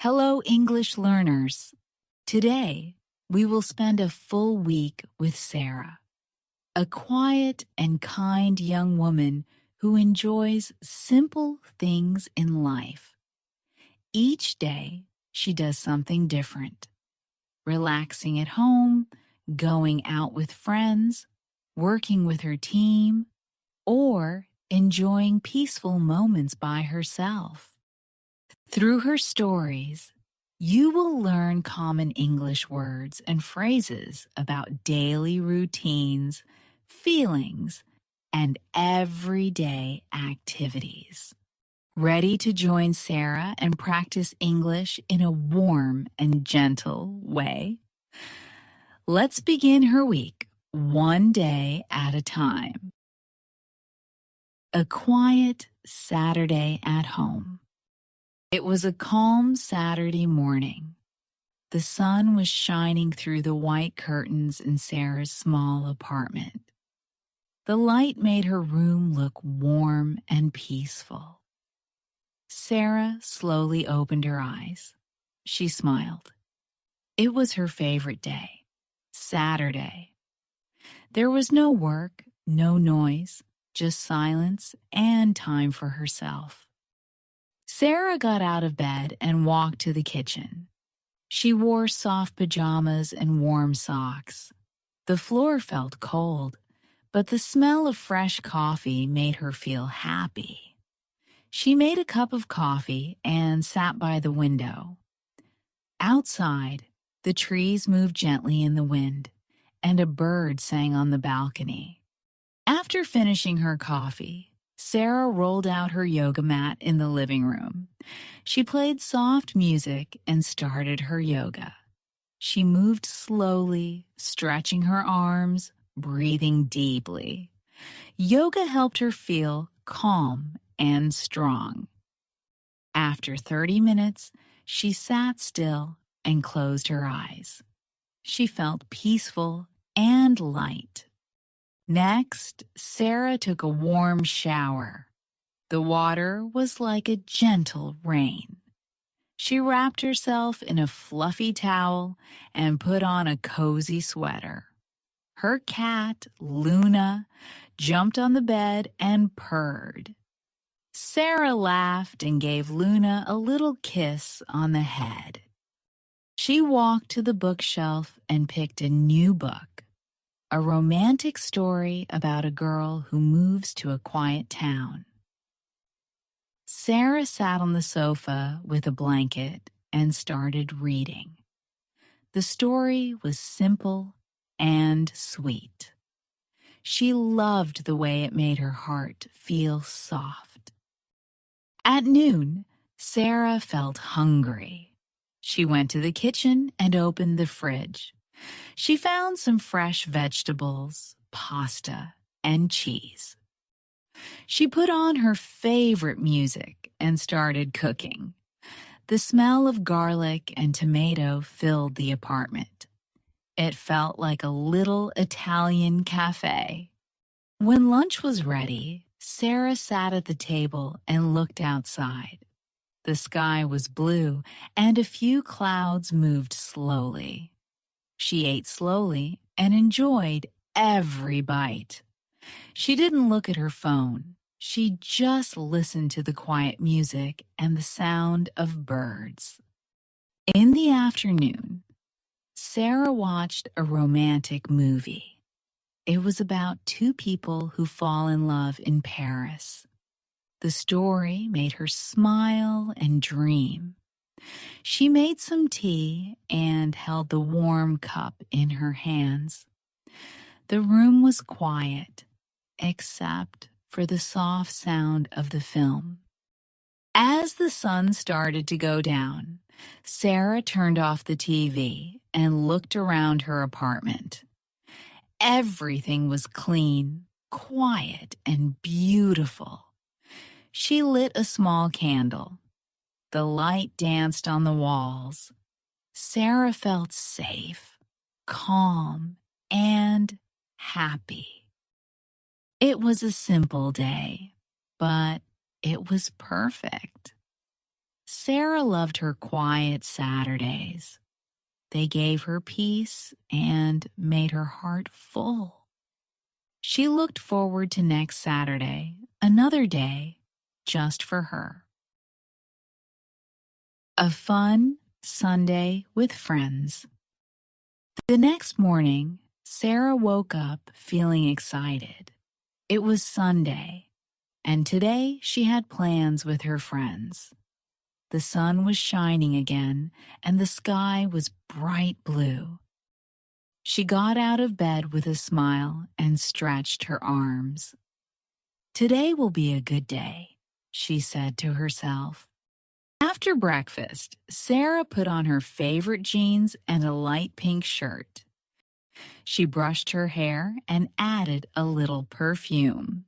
Hello, English learners. Today, we will spend a full week with Sarah, a quiet and kind young woman who enjoys simple things in life. Each day, she does something different, relaxing at home, going out with friends, working with her team, or enjoying peaceful moments by herself. Through her stories, you will learn common English words and phrases about daily routines, feelings, and everyday activities. Ready to join Sarah and practice English in a warm and gentle way? Let's begin her week, one day at a time. A quiet Saturday at home. It was a calm Saturday morning. The sun was shining through the white curtains in Sarah's small apartment. The light made her room look warm and peaceful. Sarah slowly opened her eyes. She smiled. It was her favorite day, Saturday. There was no work, no noise, just silence and time for herself. Sarah got out of bed and walked to the kitchen. She wore soft pajamas and warm socks. The floor felt cold, but the smell of fresh coffee made her feel happy. She made a cup of coffee and sat by the window. Outside, the trees moved gently in the wind, and a bird sang on the balcony. After finishing her coffee, Sarah rolled out her yoga mat in the living room. She played soft music and started her yoga. She moved slowly, stretching her arms, breathing deeply. Yoga helped her feel calm and strong. After 30 minutes, she sat still and closed her eyes. She felt peaceful and light. Next, Sarah took a warm shower. The water was like a gentle rain. She wrapped herself in a fluffy towel and put on a cozy sweater. Her cat, Luna, jumped on the bed and purred. Sarah laughed and gave Luna a little kiss on the head. She walked to the bookshelf and picked a new book. A romantic story about a girl who moves to a quiet town. Sarah sat on the sofa with a blanket and started reading. The story was simple and sweet. She loved the way it made her heart feel soft. At noon, Sarah felt hungry. She went to the kitchen and opened the fridge. She found some fresh vegetables, pasta, and cheese. She put on her favorite music and started cooking. The smell of garlic and tomato filled the apartment. It felt like a little Italian cafe. When lunch was ready, Sarah sat at the table and looked outside. The sky was blue and a few clouds moved slowly. She ate slowly and enjoyed every bite. She didn't look at her phone. She just listened to the quiet music and the sound of birds. In the afternoon, Sarah watched a romantic movie. It was about two people who fall in love in Paris. The story made her smile and dream. She made some tea and held the warm cup in her hands. The room was quiet, except for the soft sound of the film. As the sun started to go down, Sarah turned off the TV and looked around her apartment. Everything was clean, quiet, and beautiful. She lit a small candle. The light danced on the walls. Sarah felt safe, calm, and happy. It was a simple day, but it was perfect. Sarah loved her quiet Saturdays. They gave her peace and made her heart full. She looked forward to next Saturday, another day just for her. A fun Sunday with friends. The next morning, Sarah woke up feeling excited. It was Sunday, and today she had plans with her friends. The sun was shining again, and the sky was bright blue. She got out of bed with a smile and stretched her arms. "Today will be a good day," she said to herself. After breakfast, Sarah put on her favorite jeans and a light pink shirt. She brushed her hair and added a little perfume.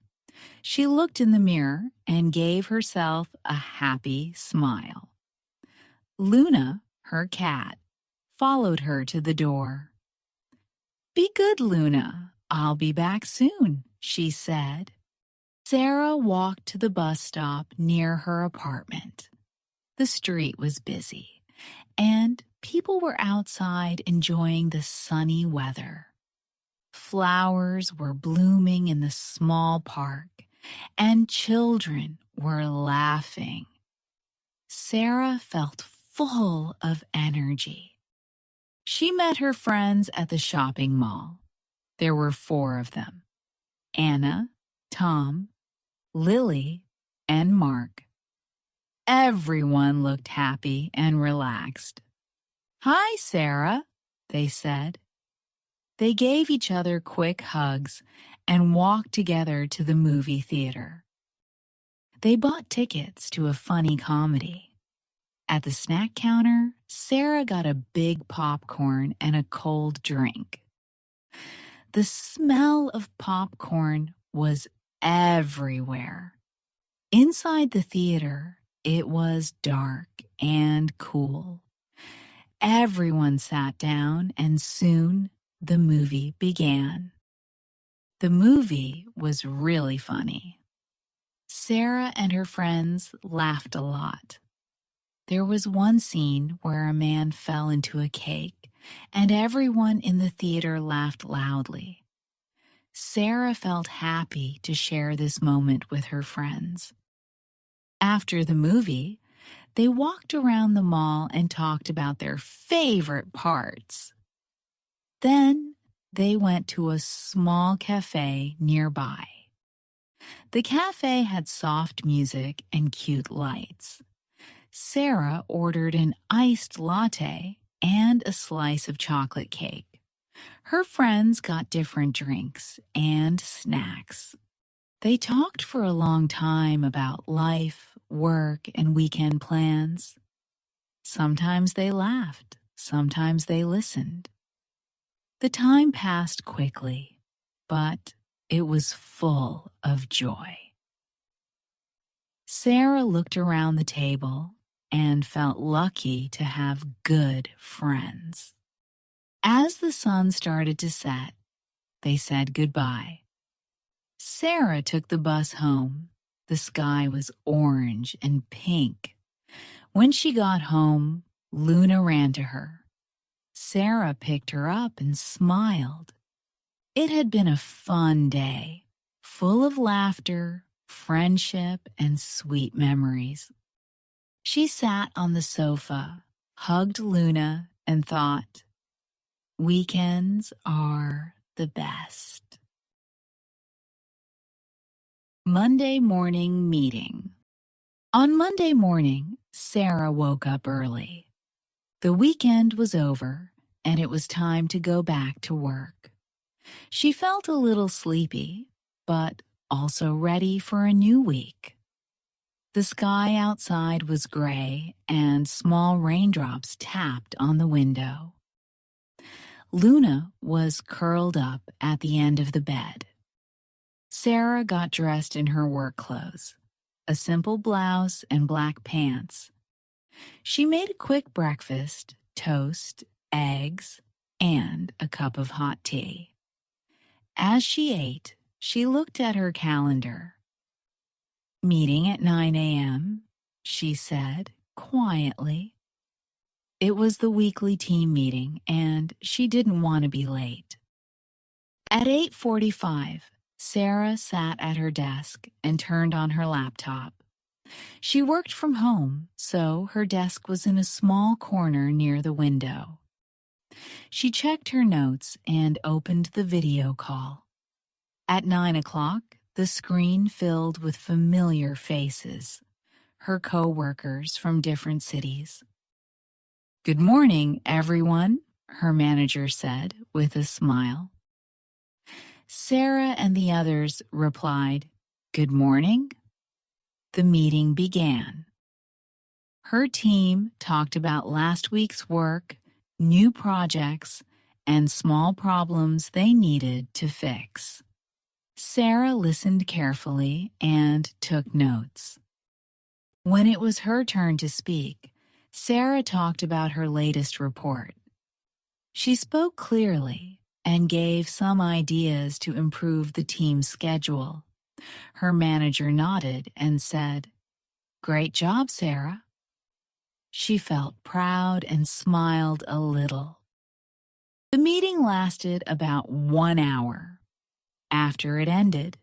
She looked in the mirror and gave herself a happy smile. Luna, her cat, followed her to the door. "Be good, Luna. I'll be back soon," she said. Sarah walked to the bus stop near her apartment. The street was busy, and people were outside enjoying the sunny weather. Flowers were blooming in the small park, and children were laughing. Sarah felt full of energy. She met her friends at the shopping mall. There were 4 of them: Anna, Tom, Lily, and Mark. Everyone looked happy and relaxed. "Hi, Sarah," they said. They gave each other quick hugs and walked together to the movie theater. They bought tickets to a funny comedy. At the snack counter, Sarah got a big popcorn and a cold drink. The smell of popcorn was everywhere. Inside the theater, it was dark and cool. Everyone sat down, and soon the movie began. The movie was really funny. Sarah and her friends laughed a lot. There was one scene where a man fell into a cake, and everyone in the theater laughed loudly. Sarah felt happy to share this moment with her friends. After the movie, they walked around the mall and talked about their favorite parts. Then they went to a small cafe nearby. The cafe had soft music and cute lights. Sarah ordered an iced latte and a slice of chocolate cake. Her friends got different drinks and snacks. They talked for a long time about life, work, and weekend plans. Sometimes they laughed, sometimes they listened. The time passed quickly, but it was full of joy. Sarah looked around the table and felt lucky to have good friends. As the sun started to set, they said goodbye. Sarah took the bus home. The sky was orange and pink. When she got home, Luna ran to her. Sarah picked her up and smiled. It had been a fun day, full of laughter, friendship, and sweet memories. She sat on the sofa, hugged Luna, and thought, "Weekends are the best." Monday morning meeting. On Monday morning, Sarah woke up early. The weekend was over, and it was time to go back to work. She felt a little sleepy, but also ready for a new week. The sky outside was gray, and small raindrops tapped on the window. Luna was curled up at the end of the bed. Sarah got dressed in her work clothes, a simple blouse and black pants. She made a quick breakfast, toast, eggs, and a cup of hot tea. As she ate, she looked at her calendar. "Meeting at 9 a.m., she said, quietly. It was the weekly team meeting, and she didn't want to be late. At 8:45, Sarah sat at her desk and turned on her laptop. She worked from home, so her desk was in a small corner near the window. She checked her notes and opened the video call. At 9 o'clock, the screen filled with familiar faces, her co-workers from different cities. "Good morning, everyone," her manager said with a smile. Sarah and the others replied, "Good morning." The meeting began. Her team talked about last week's work, new projects, and small problems they needed to fix. Sarah listened carefully and took notes. When it was her turn to speak, Sarah talked about her latest report. She spoke clearly and gave some ideas to improve the team's schedule. Her manager nodded and said, "Great job, Sarah." She felt proud and smiled a little. The meeting lasted about 1 hour. After it ended,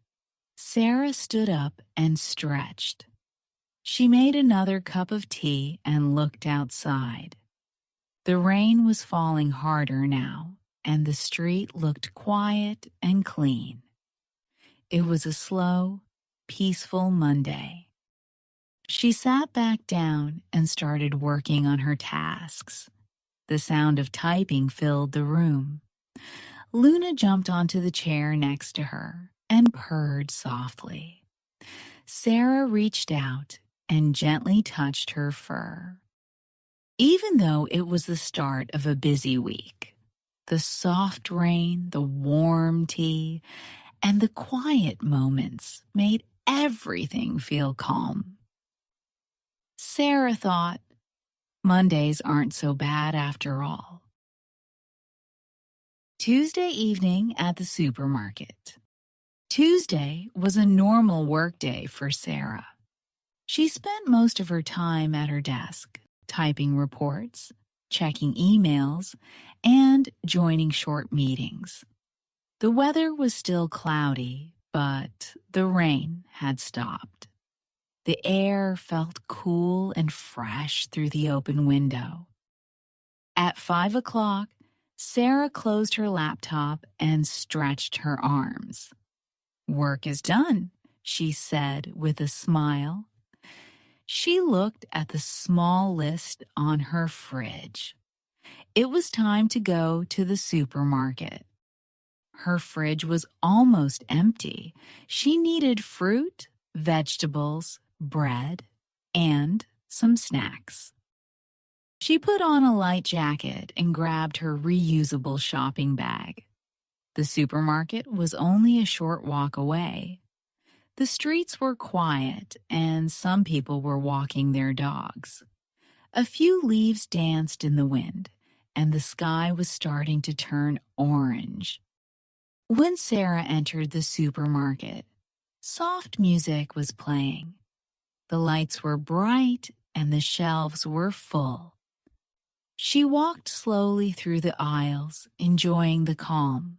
Sarah stood up and stretched. She made another cup of tea and looked outside. The rain was falling harder now, and the street looked quiet and clean. It was a slow, peaceful Monday. She sat back down and started working on her tasks. The sound of typing filled the room. Luna jumped onto the chair next to her and purred softly. Sarah reached out and gently touched her fur. Even though it was the start of a busy week, the soft rain, the warm tea, and the quiet moments made everything feel calm. Sarah thought, Mondays aren't so bad after all. Tuesday evening at the supermarket. Tuesday was a normal workday for Sarah. She spent most of her time at her desk, typing reports, checking emails, and joining short meetings. The weather was still cloudy, but the rain had stopped. The air felt cool and fresh through the open window. At 5 o'clock, Sarah closed her laptop and stretched her arms. "Work is done," she said with a smile. She looked at the small list on her fridge. It was time to go to the supermarket. Her fridge was almost empty. She needed fruit, vegetables, bread, and some snacks. She put on a light jacket and grabbed her reusable shopping bag. The supermarket was only a short walk away. The streets were quiet, and some people were walking their dogs. A few leaves danced in the wind, and the sky was starting to turn orange. When Sarah entered the supermarket, soft music was playing. The lights were bright, and the shelves were full. She walked slowly through the aisles, enjoying the calm.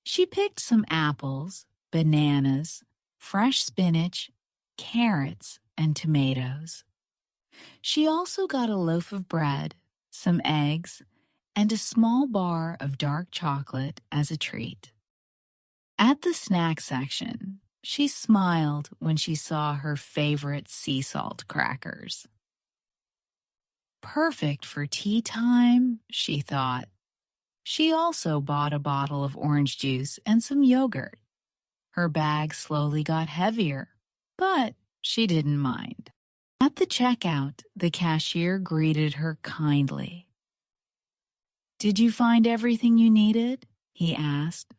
She picked some apples, bananas, fresh spinach, carrots, and tomatoes. She also got a loaf of bread, some eggs, and a small bar of dark chocolate as a treat. At the snack section, she smiled when she saw her favorite sea salt crackers. Perfect for tea time, she thought. She also bought a bottle of orange juice and some yogurt. Her bag slowly got heavier, but she didn't mind. At the checkout, the cashier greeted her kindly. "Did you find everything you needed?" he asked.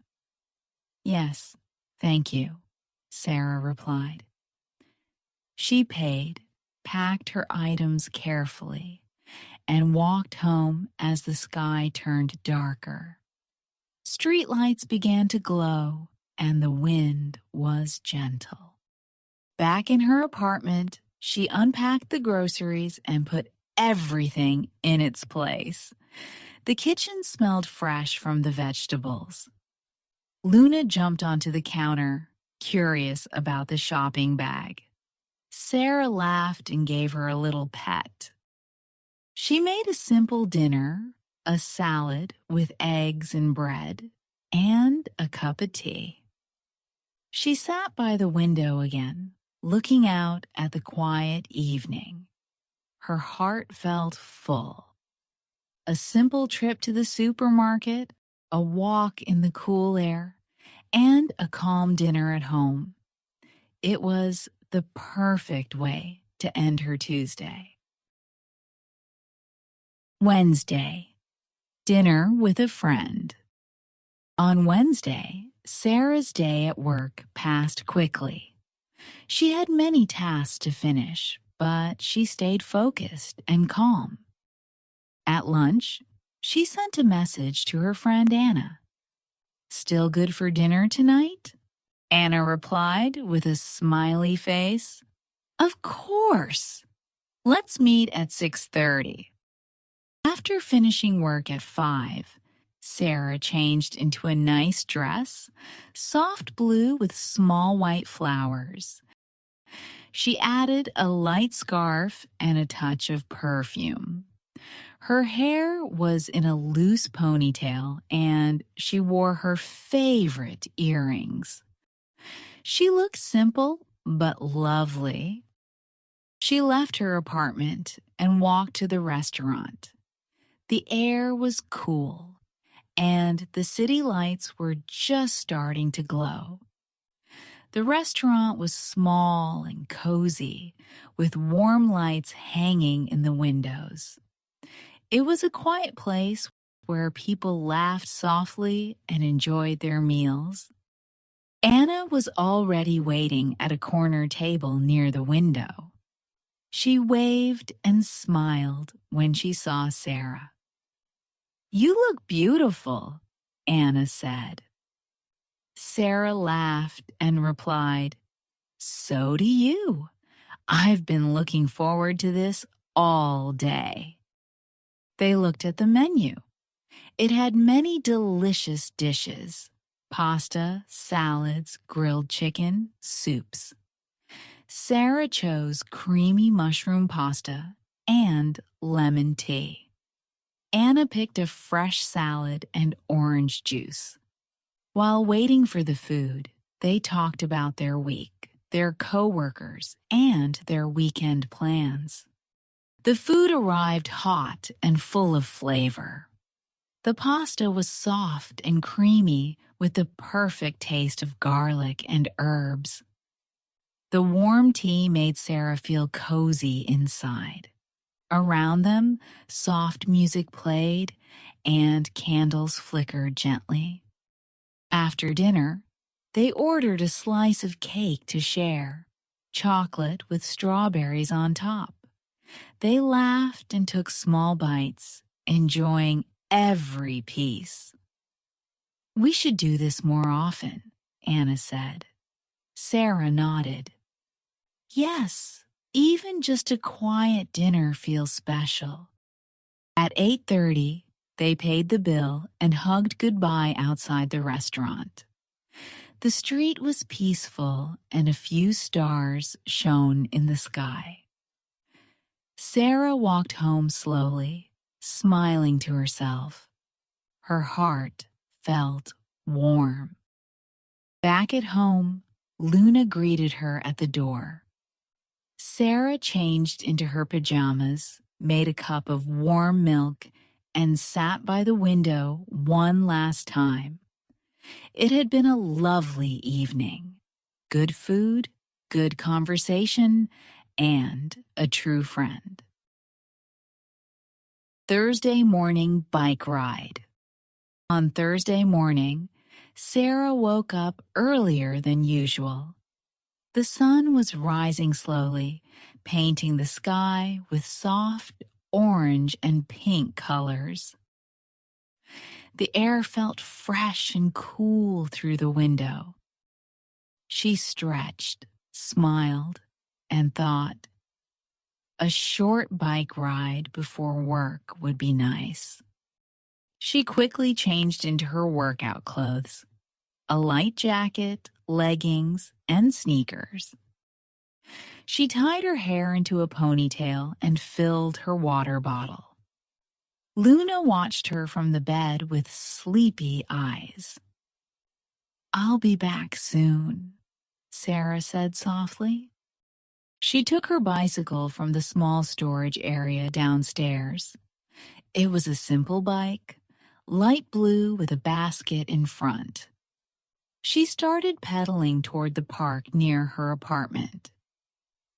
"Yes, thank you," Sarah replied. She paid, packed her items carefully, and walked home as the sky turned darker. Streetlights began to glow, and the wind was gentle. Back in her apartment, She unpacked the groceries and put everything in its place. The kitchen smelled fresh from the vegetables. Luna jumped onto the counter, curious about the shopping bag. Sarah laughed and gave her a little pet. She made a simple dinner, a salad with eggs and bread, and a cup of tea. She sat by the window again, looking out at the quiet evening. Her heart felt full. A simple trip to the supermarket, a walk in the cool air, and a calm dinner at home. It was the perfect way to end her Tuesday. Wednesday, dinner with a friend. On Wednesday, Sarah's day at work passed quickly. She had many tasks to finish, but she stayed focused and calm. At lunch, she sent a message to her friend Anna. "Still good for dinner tonight?" Anna replied with a smiley face. "Of course. Let's meet at 6:30. After finishing work at 5, Sarah changed into a nice dress, soft blue with small white flowers. She added a light scarf and a touch of perfume. Her hair was in a loose ponytail, and she wore her favorite earrings. She looked simple but lovely. She left her apartment and walked to the restaurant. The air was cool, and the city lights were just starting to glow. The restaurant was small and cozy, with warm lights hanging in the windows. It was a quiet place where people laughed softly and enjoyed their meals. Anna was already waiting at a corner table near the window. She waved and smiled when she saw Sarah. "You look beautiful," Anna said. Sarah laughed and replied, "So do you. I've been looking forward to this all day." They looked at the menu. It had many delicious dishes: pasta, salads, grilled chicken, soups. Sarah chose creamy mushroom pasta and lemon tea. Anna picked a fresh salad and orange juice. While waiting for the food, they talked about their week, their coworkers, and their weekend plans. The food arrived hot and full of flavor. The pasta was soft and creamy with the perfect taste of garlic and herbs. The warm tea made Sarah feel cozy inside. Around them, soft music played and candles flickered gently. After dinner, they ordered a slice of cake to share, chocolate with strawberries on top. They laughed and took small bites, enjoying every piece. "We should do this more often," Anna said. Sarah nodded. "Yes, even just a quiet dinner feels special." At 8:30, they paid the bill and hugged goodbye outside the restaurant. The street was peaceful and a few stars shone in the sky. Sarah walked home slowly, smiling to herself. Her heart felt warm. Back at home, Luna greeted her at the door. Sarah changed into her pajamas, made a cup of warm milk, and sat by the window one last time. It had been a lovely evening. Good food, good conversation, and a true friend. Thursday morning bike ride. On Thursday morning, Sarah woke up earlier than usual. The sun was rising slowly, painting the sky with soft orange and pink colors. The air felt fresh and cool through the window. She stretched, smiled, and thought, A short bike ride before work would be nice. She quickly changed into her workout clothes, a light jacket, leggings, and sneakers. She tied her hair into a ponytail and filled her water bottle. Luna watched her from the bed with sleepy eyes. "I'll be back soon," Sarah said softly. She took her bicycle from the small storage area downstairs. It was a simple bike, light blue with a basket in front. She started pedaling toward the park near her apartment.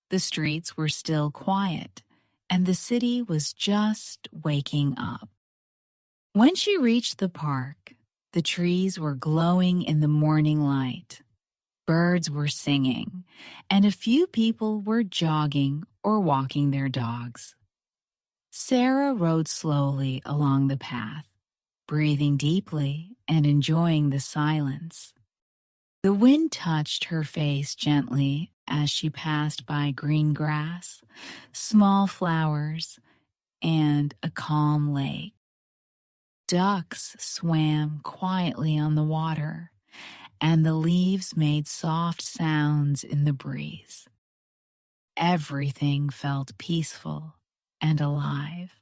The streets were still quiet, and the city was just waking up. When she reached the park, the trees were glowing in the morning light. Birds were singing, and a few people were jogging or walking their dogs. Sarah rode slowly along the path, breathing deeply and enjoying the silence. The wind touched her face gently as she passed by green grass, small flowers, and a calm lake. Ducks swam quietly on the water, and the leaves made soft sounds in the breeze. Everything felt peaceful and alive.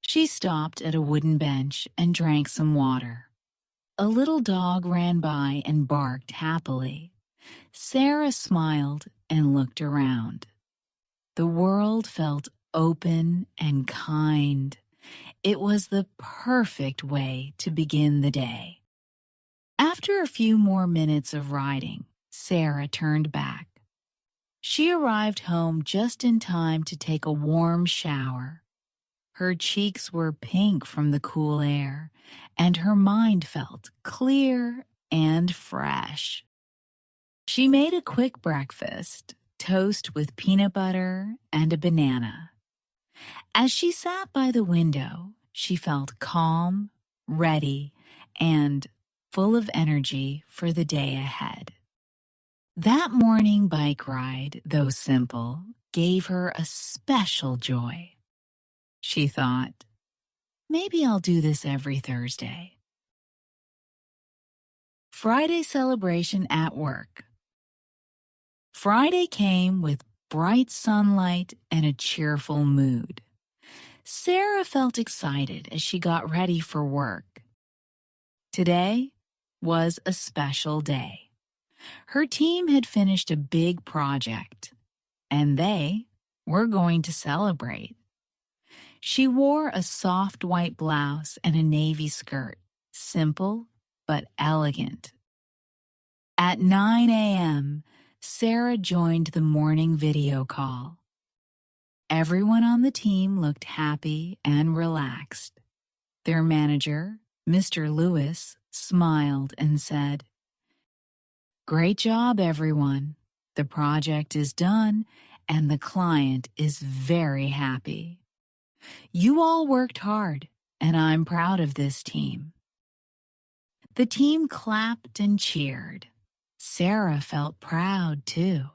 She stopped at a wooden bench and drank some water. A little dog ran by and barked happily. Sarah smiled and looked around. The world felt open and kind. It was the perfect way to begin the day. After a few more minutes of riding, Sarah turned back. She arrived home just in time to take a warm shower. Her cheeks were pink from the cool air, and her mind felt clear and fresh. She made a quick breakfast, toast with peanut butter and a banana. As she sat by the window, she felt calm, ready, and full of energy for the day ahead. That morning bike ride, though simple, gave her a special joy. She thought, maybe I'll do this every Thursday. Friday celebration at work. Friday came with bright sunlight and a cheerful mood. Sarah felt excited as she got ready for work. Today was a special day. Her team had finished a big project, and they were going to celebrate. She wore a soft white blouse and a navy skirt, simple but elegant. At 9 a.m., Sarah joined the morning video call. Everyone on the team looked happy and relaxed. Their manager, Mr. Lewis, smiled and said, "Great job, everyone. The project is done, and the client is very happy. You all worked hard, and I'm proud of this team." The team clapped and cheered. Sarah felt proud, too.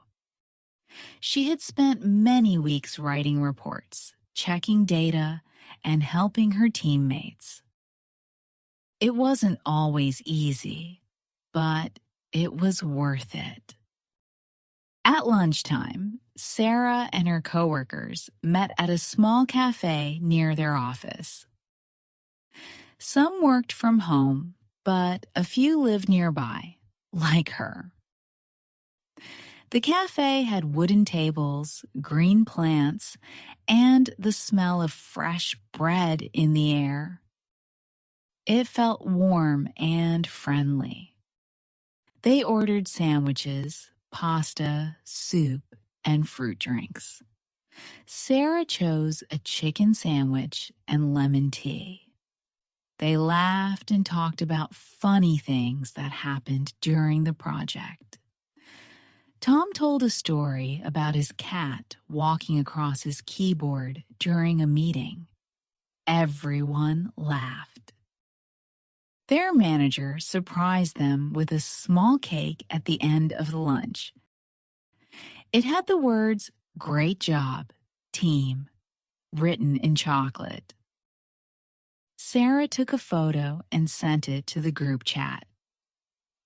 She had spent many weeks writing reports, checking data, and helping her teammates. It wasn't always easy, but it was worth it. At lunchtime, Sarah and her coworkers met at a small cafe near their office. Some worked from home, but a few lived nearby, like her. The cafe had wooden tables, green plants, and the smell of fresh bread in the air. It felt warm and friendly. They ordered sandwiches, pasta, soup, and fruit drinks. Sarah chose a chicken sandwich and lemon tea. They laughed and talked about funny things that happened during the project. Tom told a story about his cat walking across his keyboard during a meeting. Everyone laughed. Their manager surprised them with a small cake at the end of the lunch. It had the words, "Great job," team, written in chocolate. Sarah took a photo and sent it to the group chat.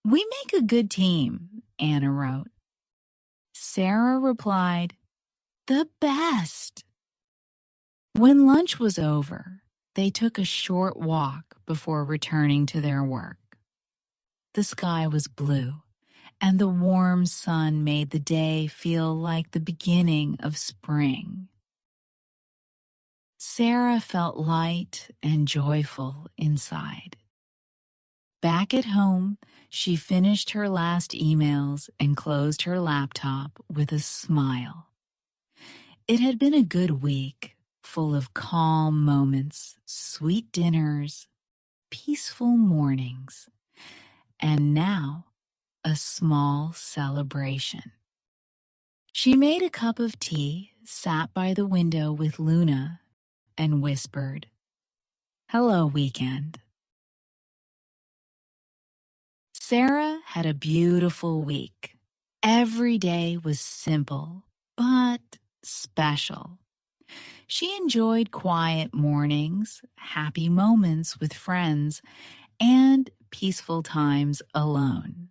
"We make a good team," Anna wrote. Sarah replied, "The best." When lunch was over, they took a short walk before returning to their work. The sky was blue, and the warm sun made the day feel like the beginning of spring. Sarah felt light and joyful inside. Back at home, she finished her last emails and closed her laptop with a smile. It had been a good week, full of calm moments, sweet dinners, peaceful mornings, and now a small celebration. She made a cup of tea, sat by the window with Luna, and whispered, "Hello, weekend." Sarah had a beautiful week. Every day was simple, but special. She enjoyed quiet mornings, happy moments with friends, and peaceful times alone.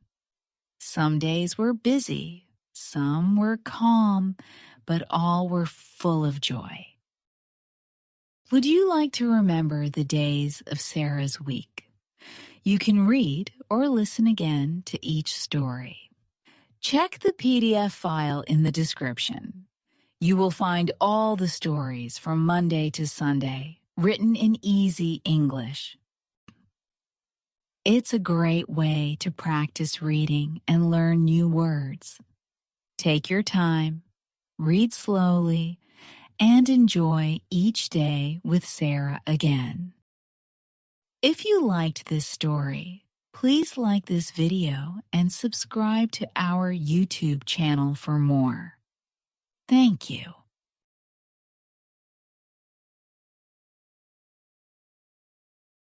Some days were busy, some were calm, but all were full of joy. Would you like to remember the days of Sarah's week? You can read or listen again to each story. Check the PDF file in the description. You will find all the stories from Monday to Sunday, written in easy English. It's a great way to practice reading and learn new words. Take your time, read slowly, and enjoy each day with Sarah again. If you liked this story, please like this video and subscribe to our YouTube channel for more. Thank you.